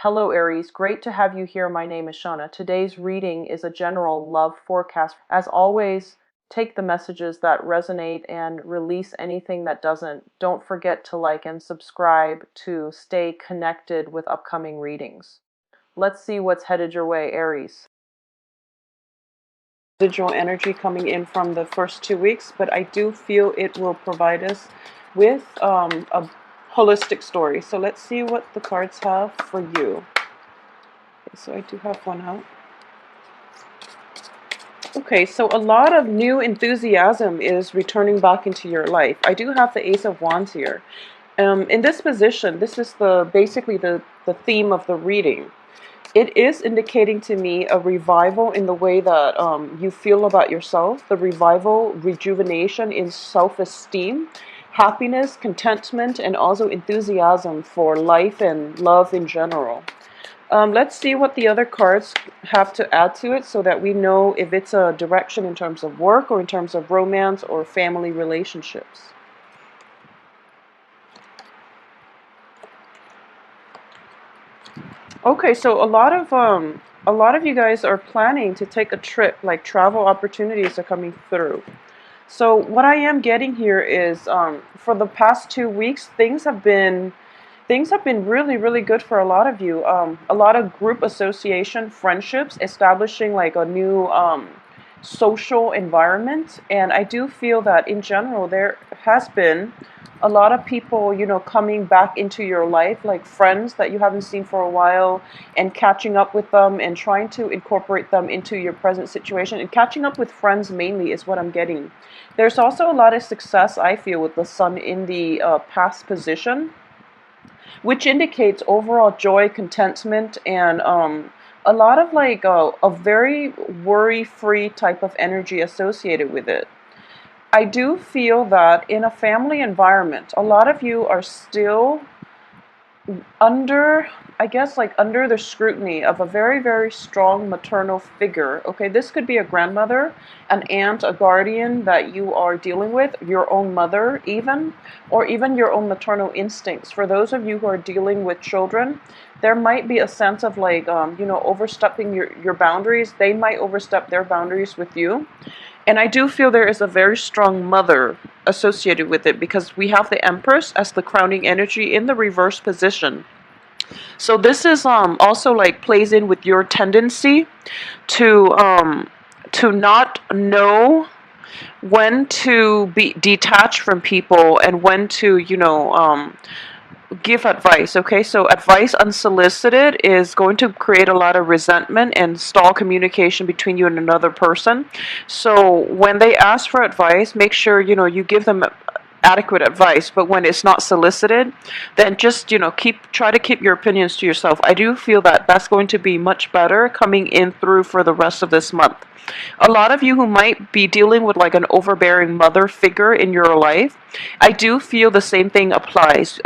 Hello Aries, great to have you here. My name is Shauna. Today's reading is a general love forecast. As always, take the messages that resonate and release anything that doesn't. Don't forget to like and subscribe to stay connected with upcoming readings. Let's see what's headed your way, Aries. Residual energy coming in from the first 2 weeks, but I do feel it will provide us with a holistic story. So let's see what the cards have for you. Okay, so I do have one out. Okay, so a lot of new enthusiasm is returning back into your life. I do have the Ace of Wands here. In this position, this is basically the theme of the reading. It is indicating to me a revival in the way that you feel about yourself, the revival, rejuvenation in self-esteem, happiness, contentment, and also enthusiasm for life and love in general. Let's see what the other cards have to add to it so that we know if it's a direction in terms of work or in terms of romance or family relationships. Okay, so a lot of you guys are planning to take a trip, like travel opportunities are coming through. So what I am getting here is for the past 2 weeks, things have been really, really good for a lot of you. A lot of group association friendships, establishing like a new social environment. And I do feel that in general, there has been a lot of people, coming back into your life, like friends that you haven't seen for a while, and catching up with them and trying to incorporate them into your present situation. And catching up with friends mainly is what I'm getting. There's also a lot of success, I feel, with the sun in the past position, which indicates overall joy, contentment, and a lot of like a very worry-free type of energy associated with it. I do feel that in a family environment, a lot of you are still under, I guess, like under the scrutiny of a very, very strong maternal figure. Okay, this could be a grandmother, an aunt, a guardian that you are dealing with, your own mother even, or even your own maternal instincts. For those of you who are dealing with children, there might be a sense of like, overstepping your boundaries. They might overstep their boundaries with you. And I do feel there is a very strong mother associated with it because we have the Empress as the crowning energy in the reverse position. So this is also like plays in with your tendency to not know when to be detached from people and when to give advice. Okay, so advice unsolicited is going to create a lot of resentment and stall communication between you and another person. So when they ask for advice, make sure you give them adequate advice. But when it's not solicited, then just try to keep your opinions to yourself. I do feel that that's going to be much better coming in through for the rest of this month. A lot of you who might be dealing with like an overbearing mother figure in your life, I do feel the same thing applies.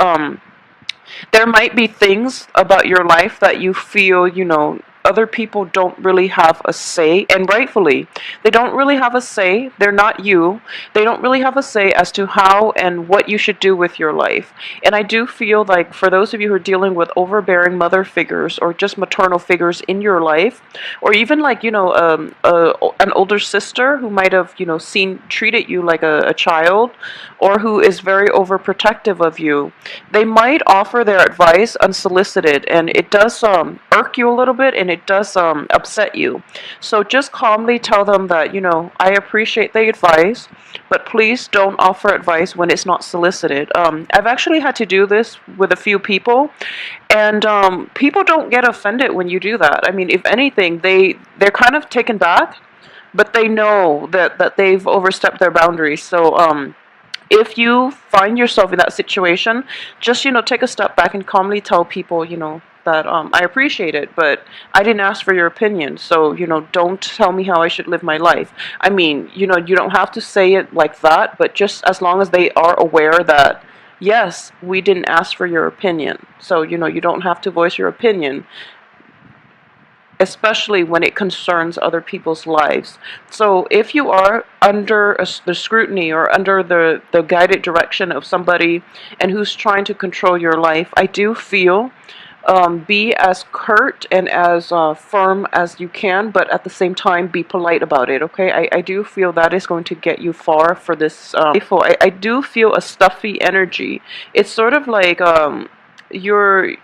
There might be things about your life that you feel, other people don't really have a say, and rightfully, they don't really have a say. They're not you. They don't really have a say as to how and what you should do with your life. And I do feel like for those of you who are dealing with overbearing mother figures or just maternal figures in your life, or even like, an older sister who might have, treated you like a child, or who is very overprotective of you, they might offer their advice unsolicited, and it does irk you a little bit, and it does upset you. So just calmly tell them that, I appreciate the advice, but please don't offer advice when it's not solicited. I've actually had to do this with a few people, and people don't get offended when you do that. I mean, if anything, they're kind of taken back, but they know that they've overstepped their boundaries. So if you find yourself in that situation, just take a step back and calmly tell people, that I appreciate it, but I didn't ask for your opinion, so don't tell me how I should live my life. I mean, you don't have to say it like that, but just as long as they are aware that yes, we didn't ask for your opinion, so you don't have to voice your opinion, especially when it concerns other people's lives. So if you are under the scrutiny or under the guided direction of somebody and who's trying to control your life, I do feel Be as curt and as firm as you can, but at the same time, be polite about it, okay? I do feel that is going to get you far for this. I do feel a stuffy energy. It's sort of like you're.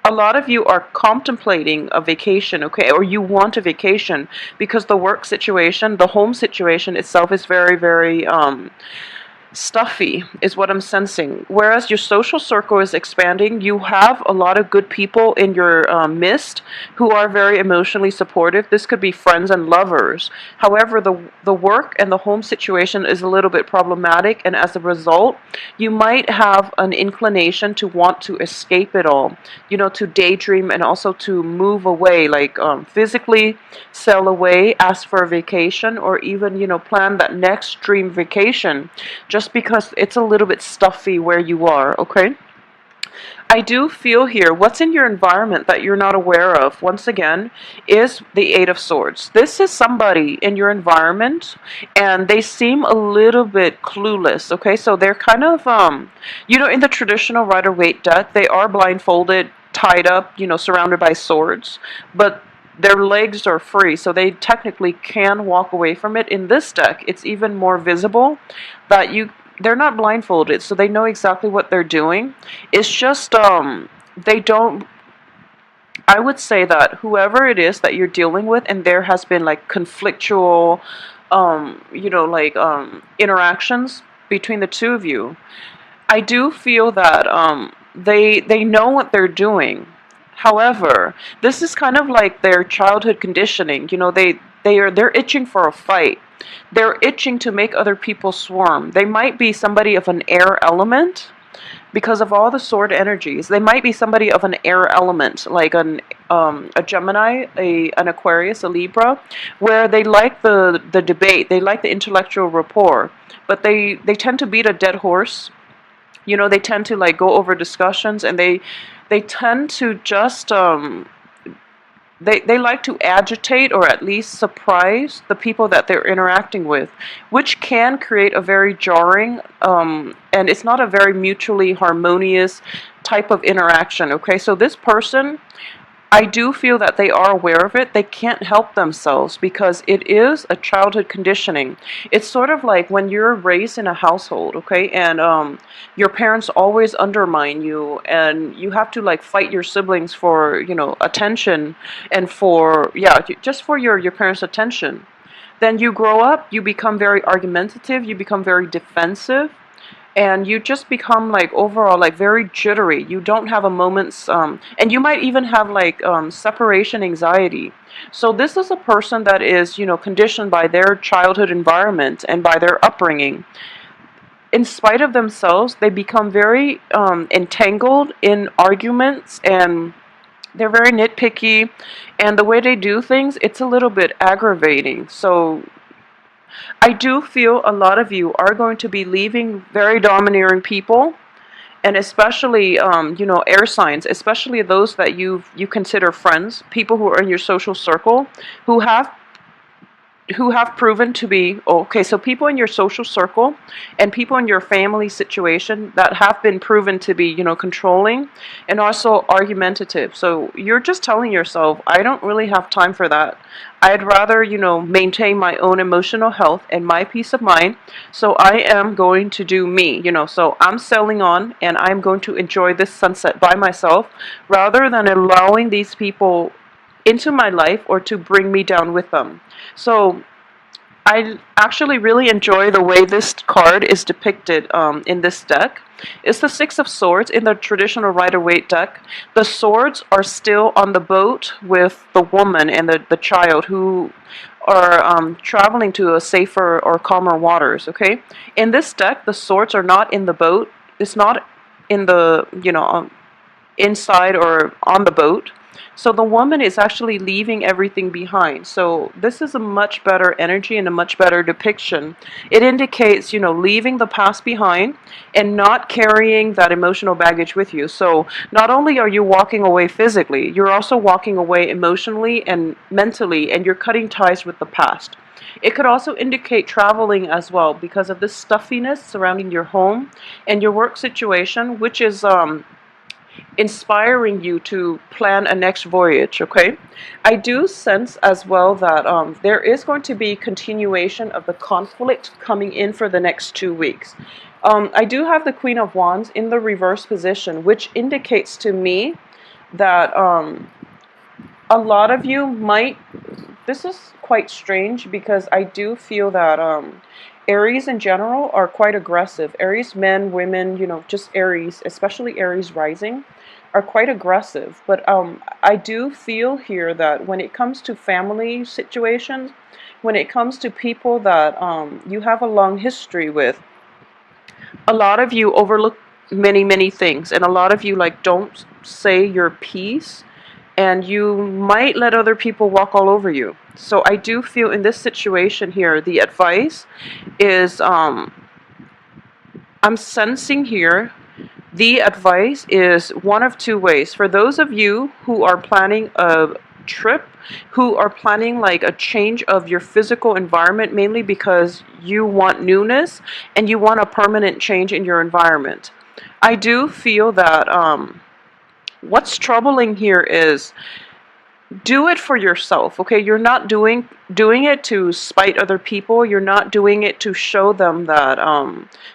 A lot of you are contemplating a vacation, okay, or you want a vacation because the work situation, the home situation itself is very, very stuffy is what I'm sensing. Whereas your social circle is expanding, you have a lot of good people in your midst who are very emotionally supportive. This could be friends and lovers. However, the work and the home situation is a little bit problematic, and as a result, you might have an inclination to want to escape it all, to daydream and also to move away, like physically sail away, ask for a vacation, or even, plan that next dream vacation just because it's a little bit stuffy where you are, okay? I do feel here, what's in your environment that you're not aware of, once again, is the Eight of Swords. This is somebody in your environment, and they seem a little bit clueless, okay? So they're kind of, in the traditional Rider-Waite deck, they are blindfolded, tied up, surrounded by swords, but their legs are free, so they technically can walk away from it. In this deck, it's even more visible that they're not blindfolded, so they know exactly what they're doing. It's just they don't. I would say that whoever it is that you're dealing with, and there has been like conflictual, interactions between the two of you. I do feel that they know what they're doing. However, this is kind of like their childhood conditioning. They're itching for a fight. They're itching to make other people swarm. They might be somebody of an air element because of all the sword energies. They might be somebody of an air element, like a Gemini, an Aquarius, a Libra, where they like the debate. They like the intellectual rapport, but they tend to beat a dead horse. They tend to like go over discussions, and they tend to just they like to agitate or at least surprise the people that they're interacting with, which can create a very jarring and it's not a very mutually harmonious type of interaction, okay? So this person, I do feel that they are aware of it. They can't help themselves because it is a childhood conditioning. It's sort of like when you're raised in a household, okay, and your parents always undermine you, and you have to like fight your siblings for, attention and for, just for your parents' attention. Then you grow up, you become very argumentative, you become very defensive, and you just become like overall like very jittery. You don't have a moment's and you might even have like separation anxiety. So this is a person that is, conditioned by their childhood environment and by their upbringing. In spite of themselves, they become very entangled in arguments, and they're very nitpicky, and the way they do things, it's a little bit aggravating. So I do feel a lot of you are going to be leaving very domineering people, and especially, air signs, especially those that you consider friends, people who are in your social circle, who have proven to be, okay, so people in your social circle and people in your family situation that have been proven to be, controlling and also argumentative. So you're just telling yourself, I don't really have time for that. I'd rather, maintain my own emotional health and my peace of mind. So I am going to do me, so I'm sailing on and I'm going to enjoy this sunset by myself rather than allowing these people into my life or to bring me down with them. So I actually really enjoy the way this card is depicted in this deck. It's the Six of Swords in the traditional Rider-Waite deck. The swords are still on the boat with the woman and the child who are traveling to a safer or calmer waters, okay? In this deck, the swords are not in the boat. It's not in the, inside or on the boat. So the woman is actually leaving everything behind. So this is a much better energy and a much better depiction. It indicates, leaving the past behind and not carrying that emotional baggage with you. So not only are you walking away physically, you're also walking away emotionally and mentally, and you're cutting ties with the past. It could also indicate traveling as well because of this stuffiness surrounding your home and your work situation, which is inspiring you to plan a next voyage, okay? I do sense as well that there is going to be continuation of the conflict coming in for the next 2 weeks. I do have the Queen of Wands in the reverse position, which indicates to me that a lot of you might, this is quite strange because I do feel that Aries in general are quite aggressive. Aries men, women, just Aries, especially Aries rising, are quite aggressive. But I do feel here that when it comes to family situations, when it comes to people that you have a long history with, a lot of you overlook many, many things, and a lot of you like don't say your piece, and you might let other people walk all over you. So I do feel in this situation here, the advice is I'm sensing here the advice is one of two ways. For those of you who are planning a trip, who are planning like a change of your physical environment, mainly because you want newness and you want a permanent change in your environment, I do feel that what's troubling here is do it for yourself, okay? You're not doing it to spite other people. You're not doing it to show them that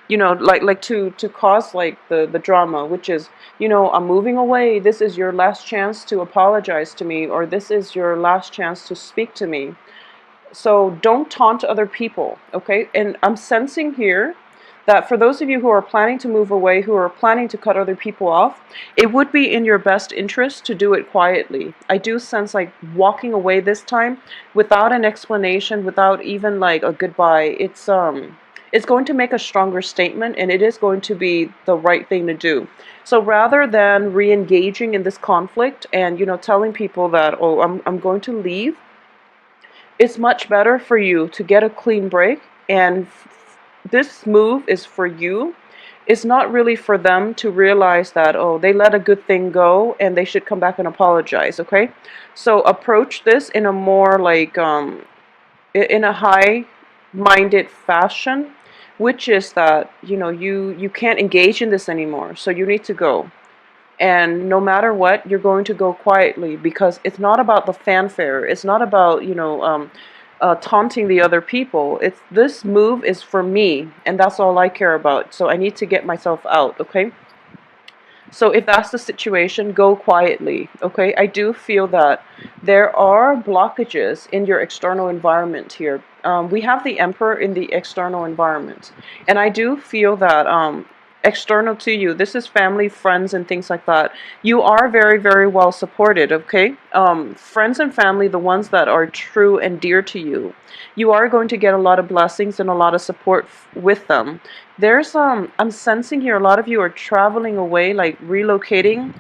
like to cause like the drama, which is, I'm moving away. This is your last chance to apologize to me, or this is your last chance to speak to me. So don't taunt other people, okay? And I'm sensing here that for those of you who are planning to move away, who are planning to cut other people off, it would be in your best interest to do it quietly. I do sense like walking away this time without an explanation, without even like a goodbye. It's going to make a stronger statement, and it is going to be the right thing to do. So rather than re-engaging in this conflict and telling people that, oh, I'm going to leave, it's much better for you to get a clean break, and this move is for you. It's not really for them to realize that, oh, they let a good thing go and they should come back and apologize, okay? So approach this in a more like in a high-minded fashion, which is that, you can't engage in this anymore, so you need to go. And no matter what, you're going to go quietly, because it's not about the fanfare. It's not about, taunting the other people. It's this move is for me, and that's all I care about. So I need to get myself out, okay? So if that's the situation, go quietly, okay? I do feel that there are blockages in your external environment here. We have the Emperor in the external environment, and I do feel that external to you, this is family, friends, and things like that. You are very, very well supported, okay? Friends and family, the ones that are true and dear to you, you are going to get a lot of blessings and a lot of support with them. There's I'm sensing here a lot of you are traveling away, like relocating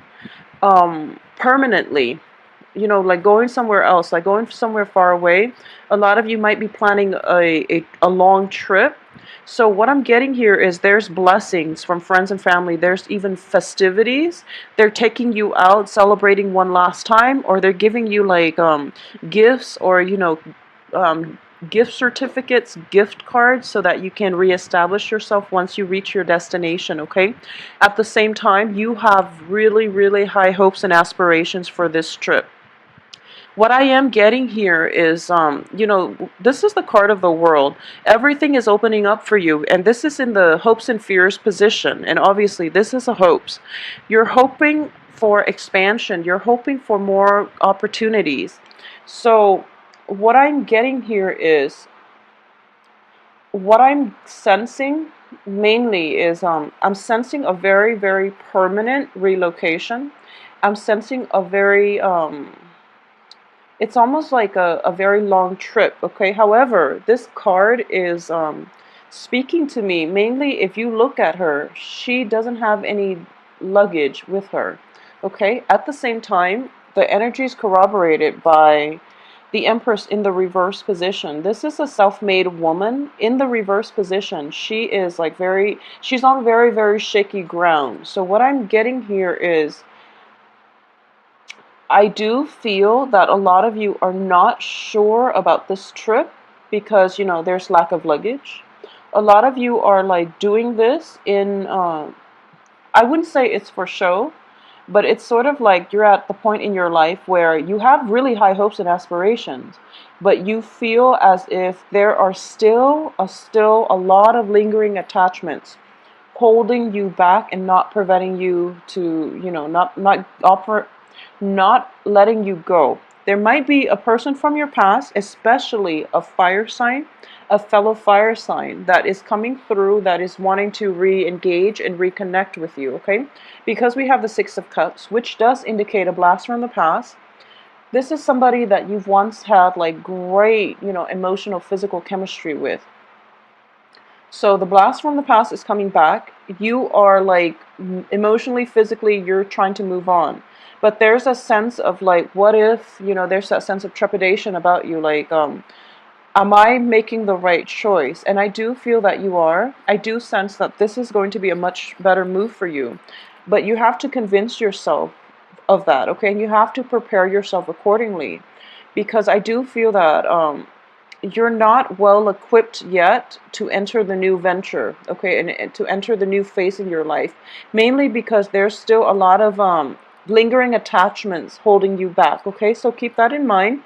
permanently, like going somewhere else, like going somewhere far away. A lot of you might be planning a long trip. So what I'm getting here is there's blessings from friends and family. There's even festivities. They're taking you out, celebrating one last time, or they're giving you like gifts, or gift certificates, gift cards, so that you can reestablish yourself once you reach your destination, okay? At the same time, you have really, really high hopes and aspirations for this trip. What I am getting here is, this is the card of the world. Everything is opening up for you, and this is in the hopes and fears position, and obviously this is a hopes. You're hoping for expansion. You're hoping for more opportunities. So what I'm getting here is, what I'm sensing mainly is, I'm sensing a very, very permanent relocation. I'm sensing a very, it's almost like a very long trip, okay? However, this card is speaking to me. Mainly, if you look at her, she doesn't have any luggage with her, okay? At the same time, the energy is corroborated by the Empress in the reverse position. This is a self-made woman in the reverse position. She is like she's on very, very shaky ground. So what I'm getting here is, I do feel that a lot of you are not sure about this trip because, there's lack of luggage. A lot of you are like doing this in, I wouldn't say it's for show, but it's sort of like you're at the point in your life where you have really high hopes and aspirations, but you feel as if there are still a lot of lingering attachments holding you back and not preventing you to, not letting you go. There might be a person from your past, especially a fire sign, a fellow fire sign that is coming through, that is wanting to re-engage and reconnect with you, okay? Because we have the Six of Cups, which does indicate a blast from the past. This is somebody that you've once had like great, emotional, physical chemistry with. So the blast from the past is coming back. You are like emotionally, physically, you're trying to move on. But there's a sense of like, what if, there's that sense of trepidation about you, like, am I making the right choice? And I do feel that you are. I do sense that this is going to be a much better move for you. But you have to convince yourself of that, okay? And you have to prepare yourself accordingly. Because I do feel that you're not well equipped yet to enter the new venture, okay, and to enter the new phase in your life, mainly because there's still a lot of lingering attachments holding you back, okay? So keep that in mind.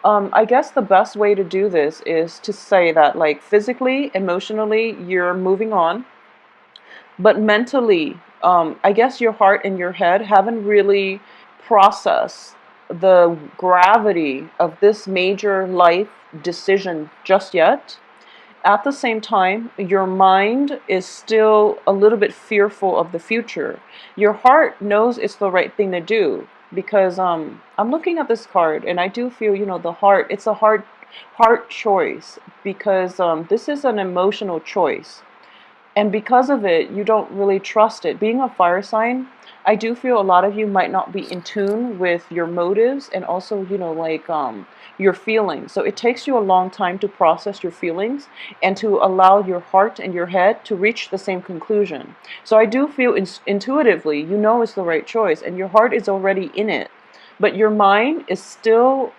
I guess the best way to do this is to say that, like, physically, emotionally, you're moving on, but mentally, I guess your heart and your head haven't really processed the gravity of this major life decision just yet. At the same time, your mind is still a little bit fearful of the future. Your heart knows it's the right thing to do because I'm looking at this card and I do feel, the heart, it's a heart choice because this is an emotional choice. And because of it, you don't really trust it. Being a fire sign, I do feel a lot of you might not be in tune with your motives and also, like your feelings. So it takes you a long time to process your feelings and to allow your heart and your head to reach the same conclusion. So I do feel intuitively, it's the right choice and your heart is already in it. But your mind is still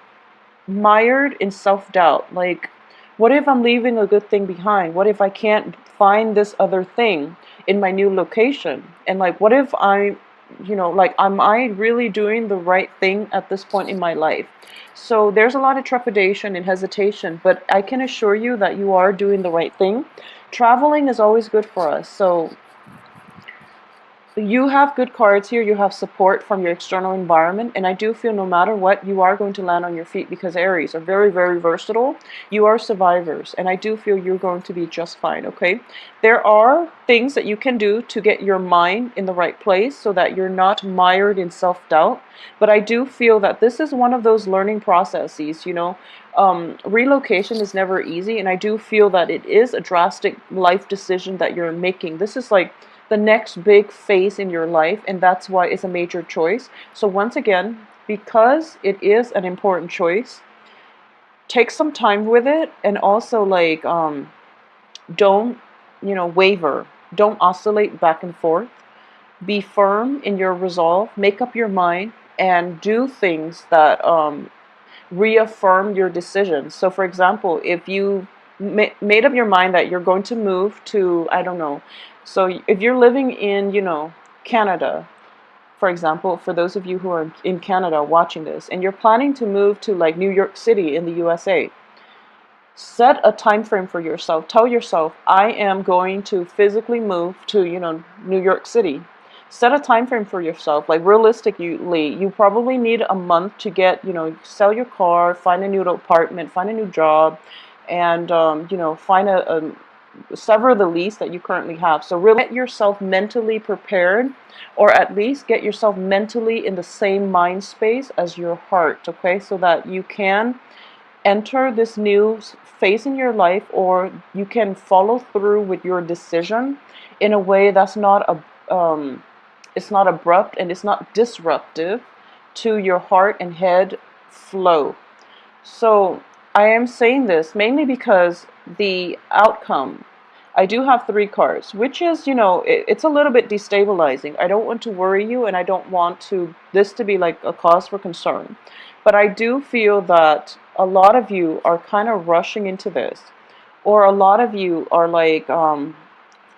mired in self-doubt. Like, what if I'm leaving a good thing behind? What if I can't find this other thing in my new location? And like, what if like, am I really doing the right thing at this point in my life? So there's a lot of trepidation and hesitation, but I can assure you that you are doing the right thing. Traveling is always good for us. So you have good cards here. You have support from your external environment, and I do feel no matter what, you are going to land on your feet because Aries are very, very versatile. You are survivors, and I do feel you're going to be just fine, okay? There are things that you can do to get your mind in the right place so that you're not mired in self-doubt, but I do feel that this is one of those learning processes, relocation is never easy, and I do feel that it is a drastic life decision that you're making. This is like the next big phase in your life, and that's why it's a major choice. So once again, because it is an important choice, take some time with it, and also like don't waver, don't oscillate back and forth. Be firm in your resolve, make up your mind, and do things that reaffirm your decisions. So for example, if you made up your mind that you're going to move to, I don't know, so if you're living in, Canada, for example, for those of you who are in Canada watching this, and you're planning to move to like New York City in the USA, set a time frame for yourself. Tell yourself, I am going to physically move to, New York City. Set a time frame for yourself. Like realistically, you probably need a month to get, sell your car, find a new apartment, find a new job, and, find sever the lease that you currently have. So really get yourself mentally prepared, or at least get yourself mentally in the same mind space as your heart, okay? So that you can enter this new phase in your life, or you can follow through with your decision in a way that's not it's not abrupt and it's not disruptive to your heart and head flow. So I am saying this mainly because the outcome, I do have 3 cards, which is, it's a little bit destabilizing. I don't want to worry you, and I don't want this to be like a cause for concern. But I do feel that a lot of you are kind of rushing into this, or a lot of you are like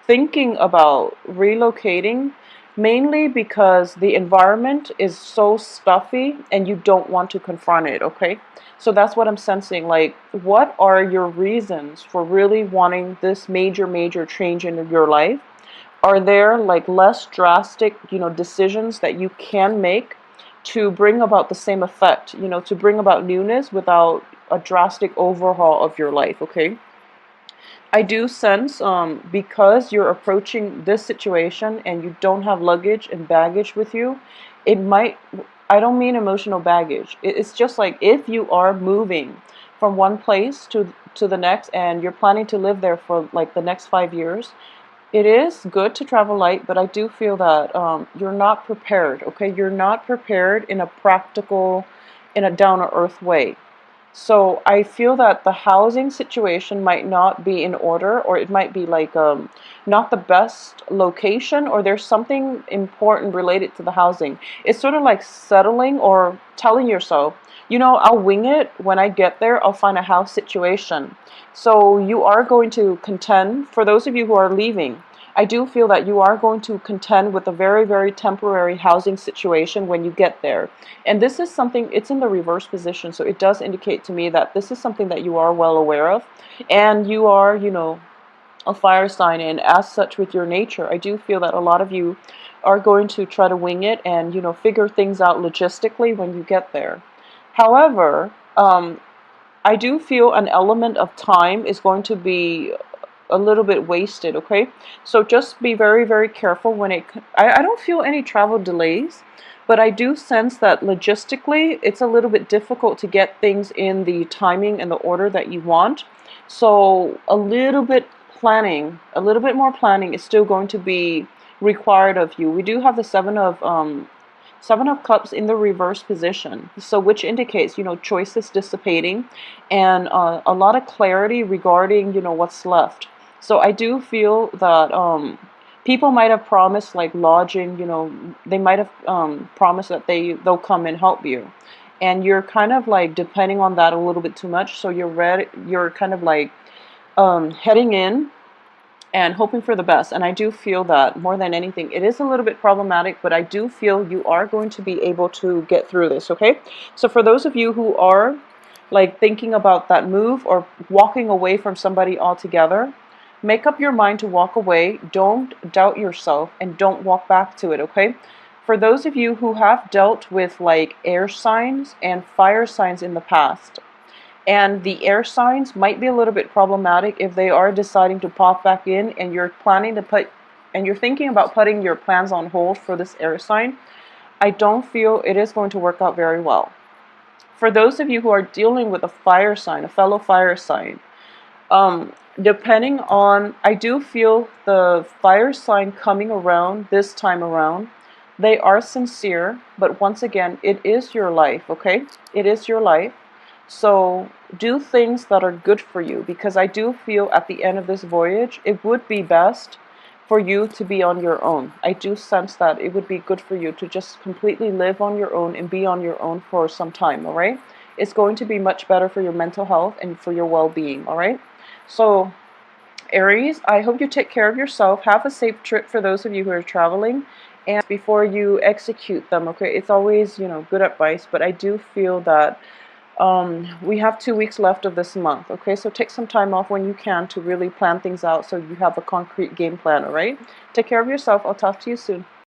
thinking about relocating, mainly because the environment is so stuffy and you don't want to confront it, okay? So that's what I'm sensing. Like, what are your reasons for really wanting this major change in your life? Are there like less drastic, decisions that you can make to bring about the same effect, to bring about newness without a drastic overhaul of your life, okay? I do sense, because you're approaching this situation and you don't have luggage and baggage with you, it might, I don't mean emotional baggage. It's just like if you are moving from one place to the next and you're planning to live there for like the next 5 years, it is good to travel light, but I do feel that you're not prepared, okay? You're not prepared in a practical, in a down-to-earth way. So I feel that the housing situation might not be in order, or it might be like not the best location, or there's something important related to the housing. It's sort of like settling or telling yourself, I'll wing it. When I get there, I'll find a house situation. So you are going to contend, for those of you who are leaving, I do feel that you are going to contend with a very temporary housing situation when you get there. And this is something, it's in the reverse position, so it does indicate to me that this is something that you are well aware of. And you are, a fire sign, and as such with your nature, I do feel that a lot of you are going to try to wing it and, figure things out logistically when you get there. However, I do feel an element of time is going to be a little bit wasted, okay? So just be very careful when I don't feel any travel delays, but I do sense that logistically it's a little bit difficult to get things in the timing and the order that you want. So a little bit a little bit more planning is still going to be required of you. We do have the Seven of Cups in the reverse position, so which indicates, choices dissipating and a lot of clarity regarding, what's left. So I do feel that people might have promised like lodging, they might have promised that they'll come and help you. And you're kind of like depending on that a little bit too much, so you're kind of like heading in and hoping for the best. And I do feel that more than anything, it is a little bit problematic, but I do feel you are going to be able to get through this, okay? So for those of you who are like thinking about that move or walking away from somebody altogether, make up your mind to walk away. Don't doubt yourself and don't walk back to it, okay? For those of you who have dealt with like air signs and fire signs in the past, and the air signs might be a little bit problematic if they are deciding to pop back in and you're planning to and you're thinking about putting your plans on hold for this air sign, I don't feel it is going to work out very well. For those of you who are dealing with a fire sign, a fellow fire sign, depending on, I do feel the fire sign coming around this time around, they are sincere, but once again, it is your life, okay? It is your life. So do things that are good for you, because I do feel at the end of this voyage, it would be best for you to be on your own. I do sense that it would be good for you to just completely live on your own and be on your own for some time, all right? It's going to be much better for your mental health and for your well-being, all right? So Aries, I hope you take care of yourself. Have a safe trip for those of you who are traveling. And before you execute them, okay, it's always, good advice, but I do feel that we have 2 weeks left of this month, okay? So take some time off when you can to really plan things out so you have a concrete game plan, all right? Take care of yourself. I'll talk to you soon.